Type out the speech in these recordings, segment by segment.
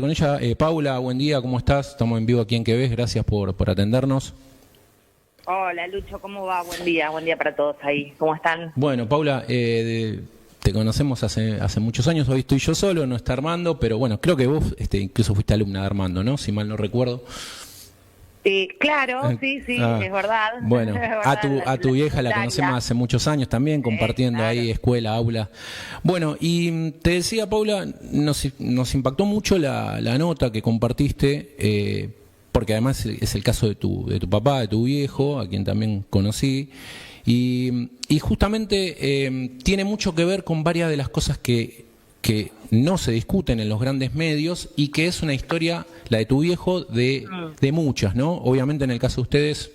Con ella, Paula, buen día, ¿cómo estás? Estamos en vivo aquí en Quebec, gracias por atendernos. Hola Lucho, ¿cómo va? Buen día para todos ahí, ¿cómo están? Bueno, Paula, te conocemos hace muchos años, hoy estoy yo solo, no está Armando, pero bueno, creo que vos incluso fuiste alumna de Armando, ¿no? Si mal no recuerdo. Claro, sí, es verdad. Bueno, Es verdad, a tu vieja la conocemos hace muchos años también, compartiendo claro. ahí escuela, aula. Bueno, y te decía, Paula, nos impactó mucho la nota que compartiste, porque además es el caso de tu papá, de tu viejo, a quien también conocí, y justamente tiene mucho que ver con varias de las cosas que no se discuten en los grandes medios y que es una historia, la de tu viejo, de muchas, ¿no? Obviamente en el caso de ustedes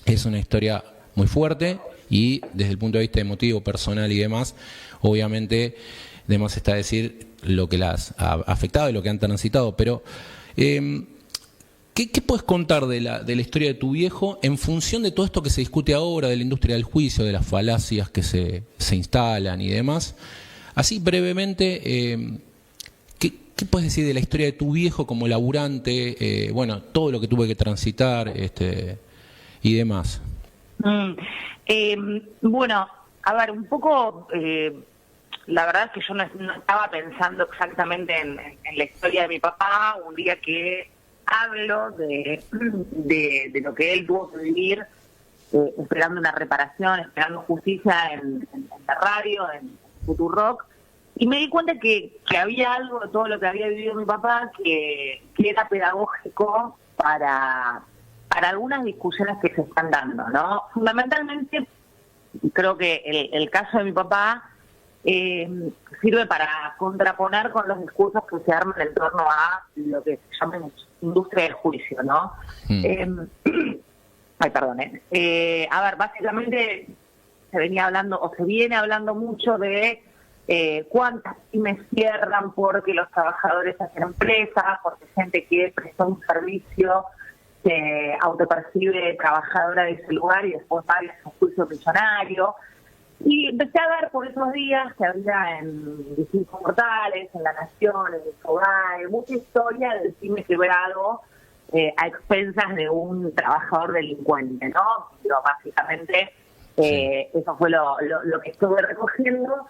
es una historia muy fuerte y desde el punto de vista emotivo, personal y demás, obviamente de más está decir lo que las ha afectado y lo que han transitado, pero ¿qué puedes contar de la historia de tu viejo en función de todo esto que se discute ahora, de la industria del juicio, de las falacias que se instalan y demás? Así brevemente, ¿qué puedes decir de la historia de tu viejo como laburante? Bueno, todo lo que tuve que transitar y demás. Bueno, a ver, un poco, la verdad es que yo no estaba pensando exactamente en la historia de mi papá, un día que hablo de lo que él tuvo que vivir, esperando una reparación, esperando justicia en la radio, en Futurock, y me di cuenta que había algo de todo lo que había vivido mi papá que era pedagógico para algunas discusiones que se están dando, ¿no? Fundamentalmente, creo que el caso de mi papá sirve para contraponer con los discursos que se arman en torno a lo que se llama industria del juicio, ¿no? Ay, perdón. A ver, básicamente se viene hablando mucho de cuántas pymes cierran porque los trabajadores hacen empresas, porque gente que prestó un servicio se autopercibe trabajadora de ese lugar y después paga su juicio millonario. Y empecé a ver por esos días que había en distintos portales, en La Nación, en el Infobae, mucha historia del pyme quebrado a expensas de un trabajador delincuente, ¿no? Pero básicamente eso fue lo que estuve recogiendo.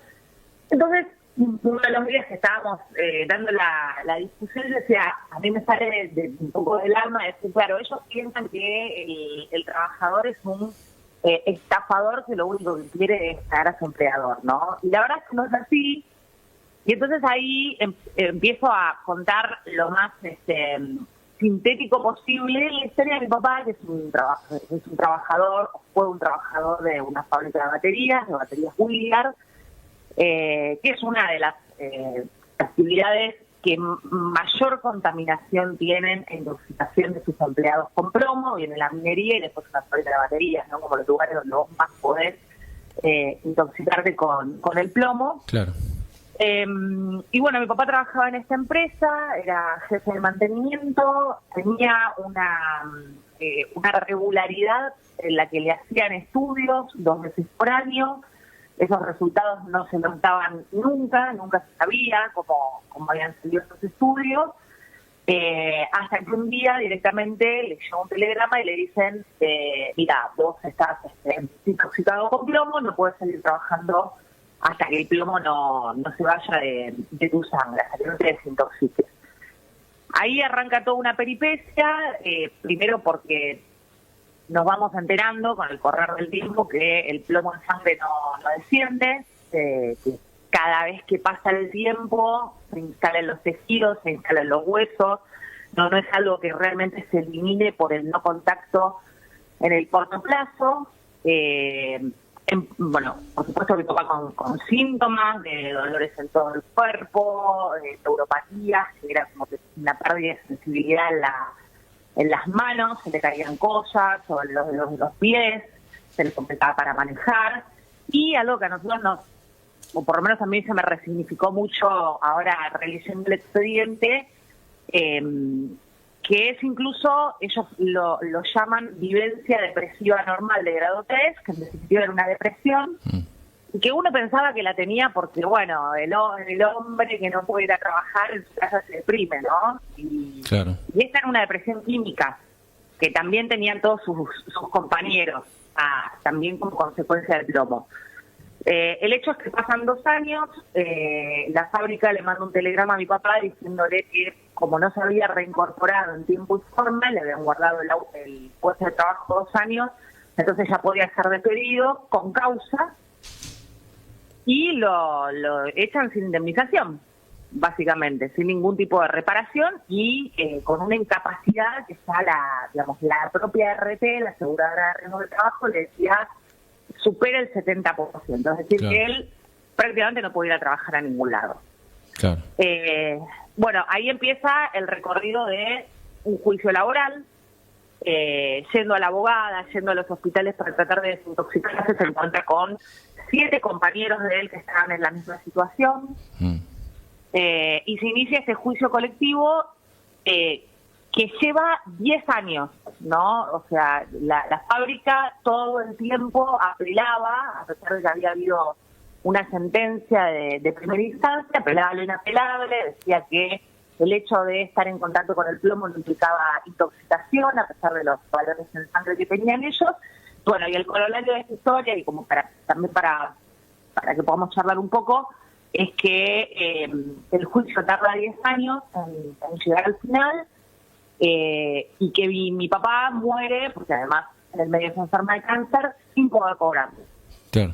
Entonces, uno de los días que estábamos dando la discusión, yo decía, a mí me sale un poco del alma decir, claro, ellos piensan que el trabajador es un estafador que lo único que quiere es pagar a su empleador, ¿no? Y la verdad es que no es así. Y entonces ahí empiezo a contar lo más sintético posible la historia de mi papá, que es un trabajador, fue un trabajador de una fábrica de baterías Willard, que es una de las actividades que mayor contaminación tienen e intoxicación de sus empleados con plomo, viene la minería y después una fábrica de baterías, ¿no? Como los lugares donde vos más podés intoxicarte con el plomo. Claro. Y bueno, mi papá trabajaba en esta empresa, era jefe de mantenimiento, tenía una regularidad en la que le hacían estudios 2 veces por año. Esos resultados no se notaban nunca se sabía cómo habían salido esos estudios, hasta que un día directamente le llegó un telegrama y le dicen, mira, vos estás intoxicado con plomo, no puedes seguir trabajando hasta que el plomo no se vaya de tu sangre, hasta que no te desintoxiques. Ahí arranca toda una peripecia, primero porque nos vamos enterando con el correr del tiempo que el plomo en sangre no desciende, que cada vez que pasa el tiempo se instala en los tejidos, se instala en los huesos, no es algo que realmente se elimine por el no contacto en el corto plazo. Bueno, por supuesto mi papá con síntomas de dolores en todo el cuerpo, neuropatías, que era como que una pérdida de sensibilidad en las manos, se le caían cosas, o en los pies, se le complicaba para manejar, y algo que a nosotros o por lo menos a mí se me resignificó mucho ahora releyendo el expediente, que es incluso, ellos lo llaman vivencia depresiva normal de grado 3, que en definitiva era una depresión, que uno pensaba que la tenía porque, bueno, el hombre que no puede ir a trabajar en su casa se deprime, ¿no? Claro. Y esta era una depresión química que también tenían todos sus compañeros, también como consecuencia del plomo. El hecho es que pasan 2 años, la fábrica le manda un telegrama a mi papá diciéndole que como no se había reincorporado en tiempo y forma, le habían guardado el puesto de trabajo 2 años, entonces ya podía ser despedido con causa y lo echan sin indemnización, básicamente, sin ningún tipo de reparación y con una incapacidad que está la propia RT, la aseguradora de riesgo de trabajo, le decía supera el 70%, es decir, que él prácticamente no puede ir a trabajar a ningún lado. Claro. Bueno, ahí empieza el recorrido de un juicio laboral, yendo a la abogada, yendo a los hospitales para tratar de desintoxicarse, se encuentra con 7 compañeros de él que estaban en la misma situación, y se inicia este juicio colectivo que lleva 10 años, ¿no? O sea, la fábrica todo el tiempo apelaba, a pesar de que había habido una sentencia de primera instancia, apelaba lo inapelable, decía que el hecho de estar en contacto con el plomo no implicaba intoxicación, a pesar de los valores en sangre que tenían ellos. Bueno, y el corolario de esta historia, y como también para que podamos charlar un poco, es que el juicio tarda 10 años en llegar al final, y que mi papá muere, porque además en el medio se enferma de cáncer, sin poder cobrar. Claro.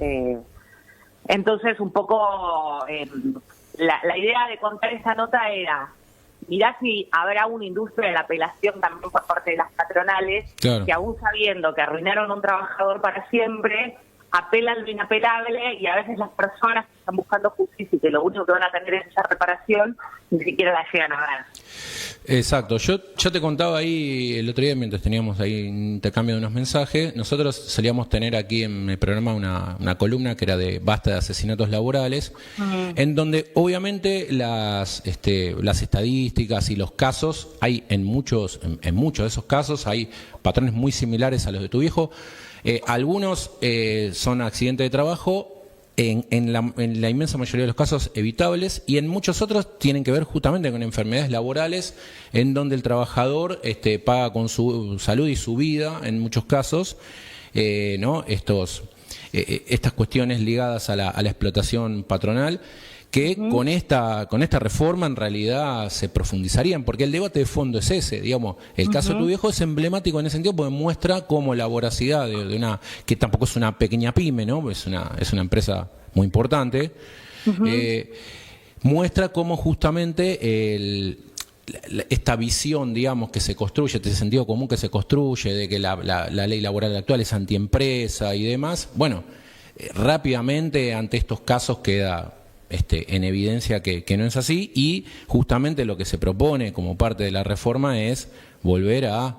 Entonces, un poco la idea de contar esa nota era, mirá si habrá una industria de la apelación también por parte de las patronales, Claro, que aún sabiendo que arruinaron a un trabajador para siempre, apelan lo inapelable, y a veces las personas que están buscando justicia y que lo único que van a tener es esa reparación, ni siquiera la llegan a ver. exacto. Yo te contaba ahí el otro día, mientras teníamos ahí un intercambio de unos mensajes, nosotros solíamos tener aquí en el programa una columna que era de basta de asesinatos laborales, en donde obviamente las estadísticas y los casos, hay en muchos de esos casos, hay patrones muy similares a los de tu viejo. Algunos son accidentes de trabajo, en la inmensa mayoría de los casos evitables, y en muchos otros tienen que ver justamente con enfermedades laborales, en donde el trabajador paga con su salud y su vida, en muchos casos, ¿no? Estas cuestiones ligadas a la explotación patronal, que con esta reforma en realidad se profundizarían, porque el debate de fondo es ese, digamos, el caso de tu viejo es emblemático en ese sentido, porque muestra cómo la voracidad de una, que tampoco es una pequeña pyme, ¿no? Es una empresa muy importante, muestra cómo justamente esta visión, digamos, que se construye, este sentido común que se construye, de que la ley laboral actual es antiempresa y demás, bueno, rápidamente ante estos casos queda en evidencia que no es así, y justamente lo que se propone como parte de la reforma es volver a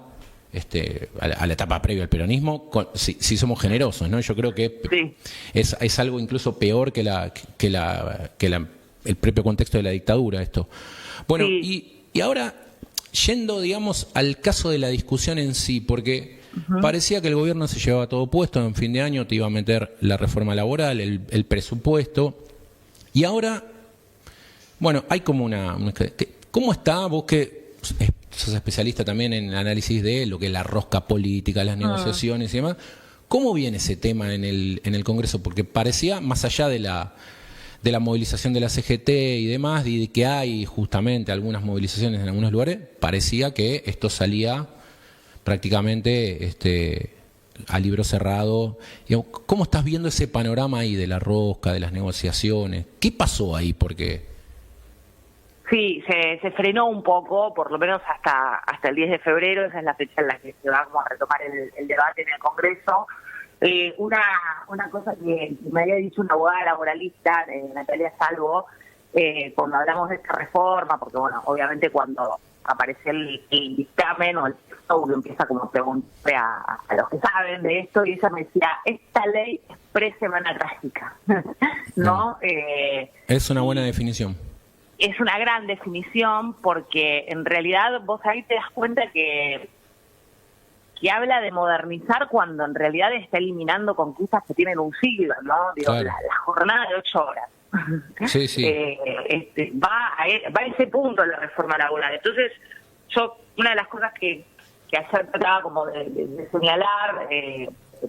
la etapa previa al peronismo, si somos generosos, ¿no? Yo creo que Sí. es algo incluso peor que el propio contexto de la dictadura, esto. Bueno, Sí. y ahora, yendo, digamos, al caso de la discusión en sí, porque parecía que el gobierno se llevaba todo puesto, en fin de año te iba a meter la reforma laboral, el presupuesto. Y ahora, bueno, hay como ¿cómo está vos que sos especialista también en análisis de lo que es la rosca política, las negociaciones y demás? ¿Cómo viene ese tema en el Congreso? Porque parecía, más allá de la movilización de la CGT y demás, y de que hay justamente algunas movilizaciones en algunos lugares, parecía que esto salía prácticamente a libro cerrado. ¿Cómo estás viendo ese panorama ahí de la rosca, de las negociaciones? ¿Qué pasó ahí? Porque Sí, se frenó un poco, por lo menos hasta el 10 de febrero, esa es la fecha en la que se va a retomar el debate en el Congreso. Una cosa que me había dicho una abogada laboralista, Natalia Salvo, cuando hablamos de esta reforma, porque bueno, obviamente cuando aparece el dictamen o el texto, uno empieza como a preguntarle a los que saben de esto, y ella me decía, esta ley es pre-semana trágica, ¿no? Es una buena definición. Es una gran definición, porque en realidad vos ahí te das cuenta que que habla de modernizar cuando en realidad está eliminando conquistas que tienen un siglo, ¿no? Digo, Claro. la jornada de 8 horas. Sí, sí. Va a ese punto la reforma laboral. Entonces, una de las cosas que ayer trataba como de señalar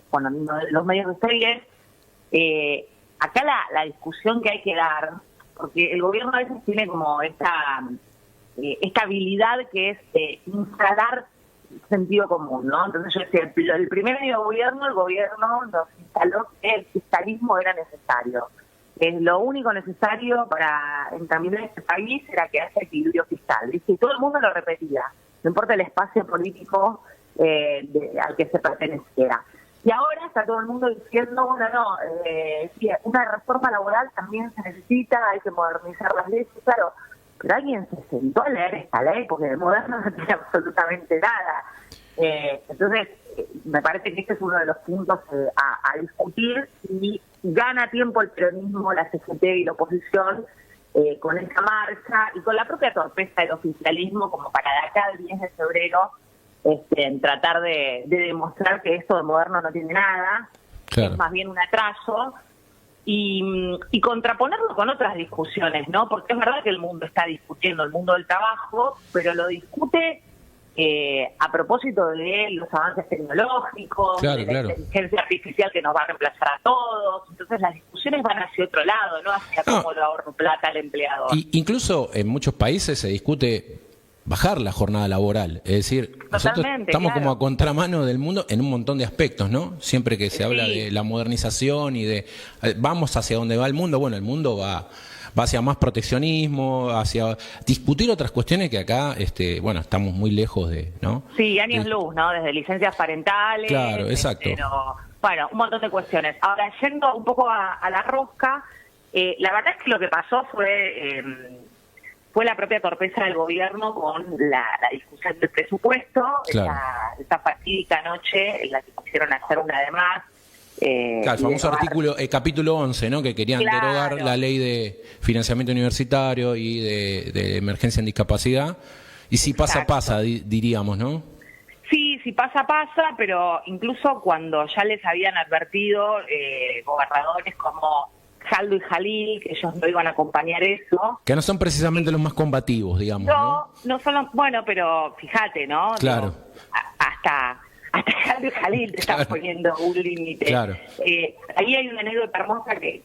con los medios de ustedes, acá la discusión que hay que dar, porque el gobierno a veces tiene como esta habilidad que es instalar sentido común, ¿no? Entonces yo decía, el primer año de gobierno, el gobierno nos instaló que el fiscalismo era necesario. Lo único necesario para encaminar este país era que haya equilibrio fiscal, ¿viste? Y todo el mundo lo repetía, no importa el espacio político al que se perteneciera. Y ahora está todo el mundo diciendo, bueno, no, sí, una reforma laboral también se necesita, hay que modernizar las leyes, claro, pero alguien se sentó a leer esta ley porque de moderno no tiene absolutamente nada. Entonces, me parece que este es uno de los puntos a discutir, y gana tiempo el peronismo, la CGT y la oposición con esta marcha y con la propia torpeza del oficialismo como para de acá al 10 de febrero en tratar de demostrar que esto de moderno no tiene nada, Claro. es más bien un atraso, y contraponerlo con otras discusiones, ¿no? Porque es verdad que el mundo está discutiendo el mundo del trabajo, pero lo discute a propósito de los avances tecnológicos, Claro, de la inteligencia artificial que nos va a reemplazar a todos. Entonces las discusiones van hacia otro lado, no hacia cómo lo ahorro plata al empleador. Y incluso en muchos países se discute bajar la jornada laboral, es decir, nosotros Totalmente, estamos claro. como a contramano del mundo en un montón de aspectos, ¿no? Siempre que se habla de la modernización y de vamos hacia donde va el mundo, bueno, el mundo va hacia más proteccionismo, hacia discutir otras cuestiones que acá, bueno, estamos muy lejos de, ¿no? Sí, años luz, ¿no? Desde licencias parentales. Claro, exacto. Bueno, un montón de cuestiones. Ahora, yendo un poco a la rosca, la verdad es que lo que pasó fue la propia torpeza del gobierno con la discusión del presupuesto, Claro. esta fatídica noche en la que quisieron hacer una de más. Claro, el famoso artículo, capítulo 11, ¿no? Que querían Claro. derogar la ley de financiamiento universitario y de emergencia en discapacidad. Y si pasa, Exacto. pasa, diríamos, ¿no? Sí, si pasa, pasa, pero incluso cuando ya les habían advertido gobernadores como Jaldo y Jalil, que ellos no iban a acompañar eso. Que no son precisamente los más combativos, digamos, ¿no? No son bueno, pero fíjate, ¿no? Claro. Digo, hasta Jaldo y Jalil te están Claro. poniendo un límite. Claro. Ahí hay una anécdota hermosa que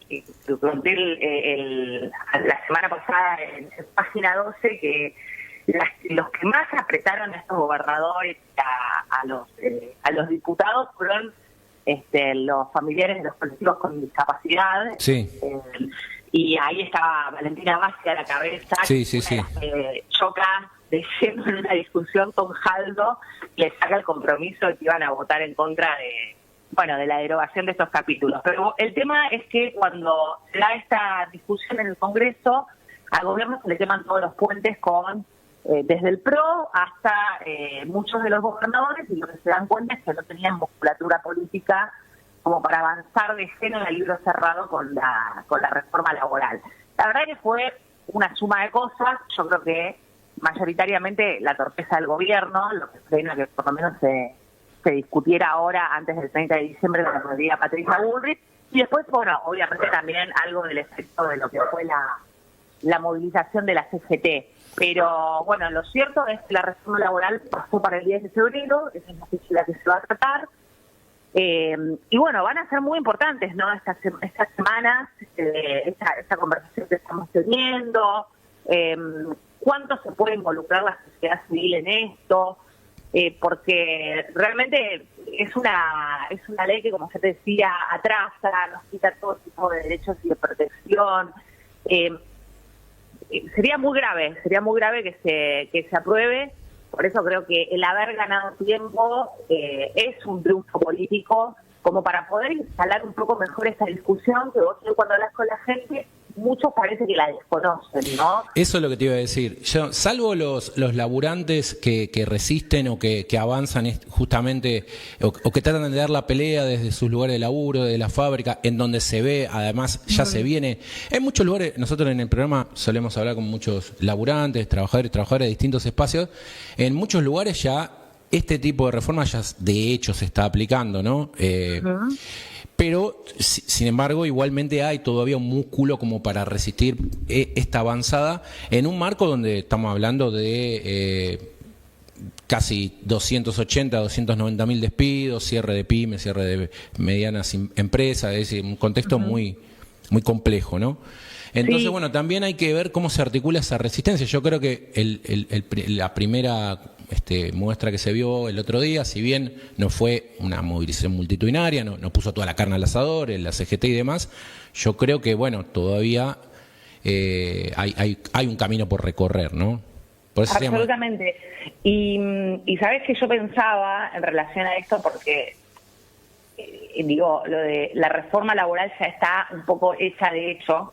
conté la semana pasada en página 12, que los que más apretaron a estos gobernadores, a los diputados, fueron los familiares de los colectivos con discapacidad. Sí. Y ahí estaba Valentina Bassi a la cabeza, Sí, que sí, es una de las que choca de lleno en una discusión con Jaldo, le saca el compromiso de que iban a votar en contra de la derogación de estos capítulos. Pero el tema es que cuando se da esta discusión en el Congreso, al gobierno se le queman todos los puentes desde el PRO hasta muchos de los gobernadores, y lo que se dan cuenta es que no tenían musculatura política como para avanzar de lleno en el libro cerrado con la reforma laboral. La verdad que fue una suma de cosas. Yo creo que mayoritariamente la torpeza del gobierno, lo que frena que por lo menos se discutiera ahora antes del 30 de diciembre con la rodilla Patricia Bullrich, y después, bueno, obviamente también algo del efecto de lo que fue la movilización de la CGT. Pero bueno, lo cierto es que la reforma laboral pasó para el 10 de febrero, esa es la que se va a tratar. Y bueno, van a ser muy importantes, ¿no? Estas semanas, esta conversación que estamos teniendo, cuánto se puede involucrar la sociedad civil en esto, porque realmente es una ley que, como se te decía, atrasa, nos quita todo tipo de derechos y de protección. Sería muy grave que se apruebe. Por eso creo que el haber ganado tiempo es un triunfo político, como para poder instalar un poco mejor esta discusión, que vos cuando hablas con la gente, muchos parece que la desconocen, ¿no? Eso es lo que te iba a decir. Yo, salvo los laburantes que resisten o que avanzan justamente, o que tratan de dar la pelea desde sus lugares de laburo, de la fábrica, en donde se ve, además, ya se viene. En muchos lugares, nosotros en el programa solemos hablar con muchos laburantes, trabajadores de distintos espacios. En muchos lugares ya este tipo de reforma ya de hecho se está aplicando, ¿no? Pero, sin embargo, igualmente hay todavía un músculo como para resistir esta avanzada en un marco donde estamos hablando de casi 280, 290 mil despidos, cierre de pymes, cierre de medianas empresas, es decir, un contexto muy complejo, ¿no? Entonces, Sí. bueno, también hay que ver cómo se articula esa resistencia. Yo creo que la primera muestra que se vio el otro día, si bien no fue una movilización multitudinaria, no puso toda la carne al asador, la CGT y demás, yo creo que, bueno, todavía hay un camino por recorrer, ¿no? Por eso Absolutamente. Y sabes que yo pensaba en relación a esto, porque digo, lo de la reforma laboral ya está un poco hecha de hecho,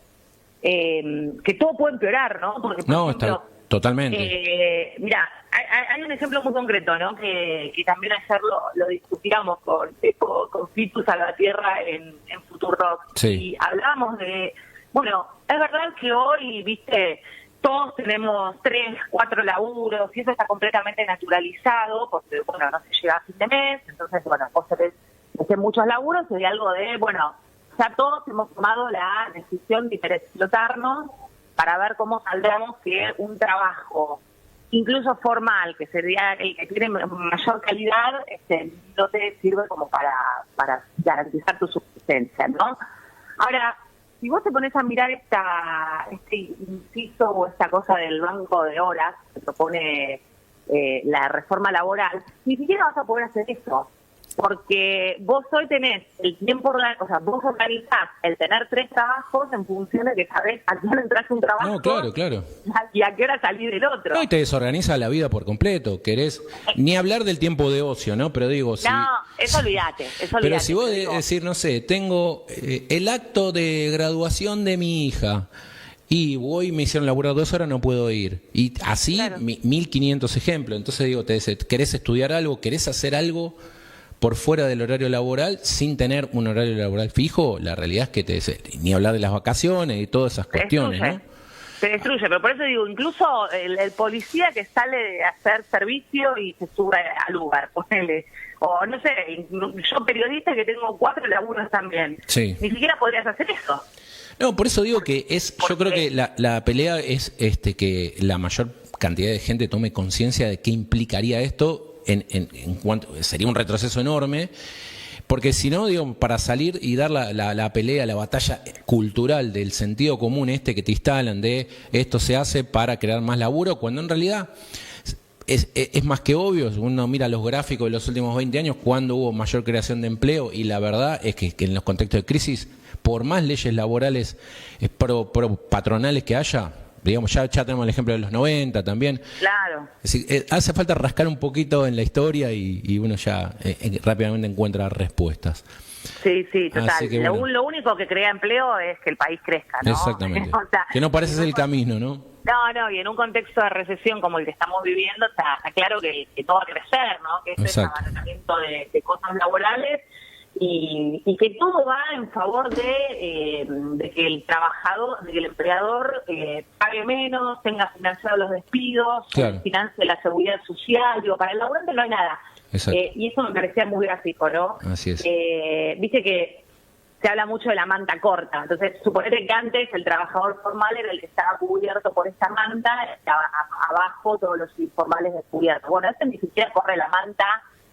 que todo puede empeorar, ¿no? Porque, por ejemplo, está totalmente. Mira, hay un ejemplo muy concreto, ¿no? Que también ayer lo discutíamos con Fitu Salvatierra en Futurock. Sí. Y hablábamos de, bueno, es verdad que hoy, viste, todos tenemos 3, 4 laburos y eso está completamente naturalizado porque, bueno, no se llega a fin de mes, entonces, bueno, vos tenés muchos laburos y hay algo de, bueno, ya todos hemos tomado la decisión de hiperexplotarnos para ver cómo saldremos que un trabajo, incluso formal, que sería el que tiene mayor calidad, no te sirve como para garantizar tu subsistencia, ¿no? Ahora, si vos te pones a mirar este inciso o esta cosa del banco de horas que propone la reforma laboral, ni siquiera vas a poder hacer eso. Porque vos hoy tenés el tiempo, o sea, vos organizás el tener 3 trabajos en función de que sabés a qué hora entras un trabajo. No, claro. Y a qué hora salís del otro. No, y te desorganiza la vida por completo. Querés ni hablar del tiempo de ocio, ¿no? Pero digo, no, eso olvídate. Pero si vos decir, no sé, tengo el acto de graduación de mi hija y voy, me hicieron laburar 2 horas, no puedo ir. Y así, claro. 1500 ejemplos. Entonces digo, querés estudiar algo, querés hacer algo por fuera del horario laboral sin tener un horario laboral fijo, la realidad es que ni hablar de las vacaciones y todas esas cuestiones, ¿no? Se destruye, pero por eso digo, incluso el policía que sale de hacer servicio y se sube al Uber, ponele, o no sé, yo periodista que tengo 4 laburos también, sí. Ni siquiera podrías hacer eso. No, por eso digo que yo creo que la pelea es que la mayor cantidad de gente tome conciencia de qué implicaría esto. En cuanto sería un retroceso enorme, porque si no, digo, para salir y dar la pelea, la batalla cultural del sentido común que te instalan de esto se hace para crear más laburo, cuando en realidad es más que obvio. Uno mira los gráficos de los últimos 20 años cuando hubo mayor creación de empleo, y la verdad es que en los contextos de crisis, por más leyes laborales pro patronales que haya, digamos, ya tenemos el ejemplo de los 90 también. Claro. Es decir, hace falta rascar un poquito en la historia y uno ya rápidamente encuentra respuestas. Sí, total. Que, bueno, lo único que crea empleo es que el país crezca, ¿no? Exactamente. O sea, que no parece ser el camino, ¿no? No, y en un contexto de recesión como el que estamos viviendo, está claro que todo va a crecer, ¿no? Que este es abaratamiento de cosas laborales y que todo va en favor de que el trabajador, de que el empleador pague menos, tenga financiados los despidos, claro, financie la seguridad social. Digo, para el laburante no hay nada. Y eso me parecía muy gráfico, ¿no? Así es. Viste que se habla mucho de la manta corta. Entonces, suponete que antes el trabajador formal era el que estaba cubierto por esta manta, estaba abajo todos los informales descubiertos. Bueno, este ni siquiera corre la manta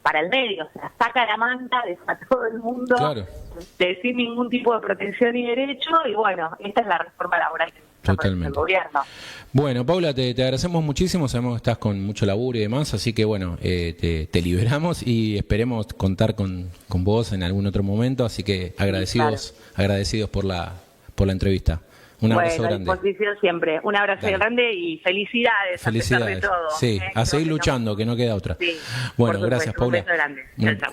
para el medio, o sea, saca la manta, deja a todo el mundo, claro, sin ningún tipo de protección y derecho, y bueno, esta es la reforma laboral que totalmente el gobierno. Bueno, Paula, te agradecemos muchísimo, sabemos que estás con mucho laburo y demás, así que bueno, te liberamos y esperemos contar con vos en algún otro momento, así que agradecidos por la entrevista. Un abrazo grande. A disposición siempre. Un abrazo grande y felicidades. A pesar de todo. Sí, a seguir luchando, que no queda otra. Sí, bueno, gracias, Paula. Un beso grande. Chao, chao.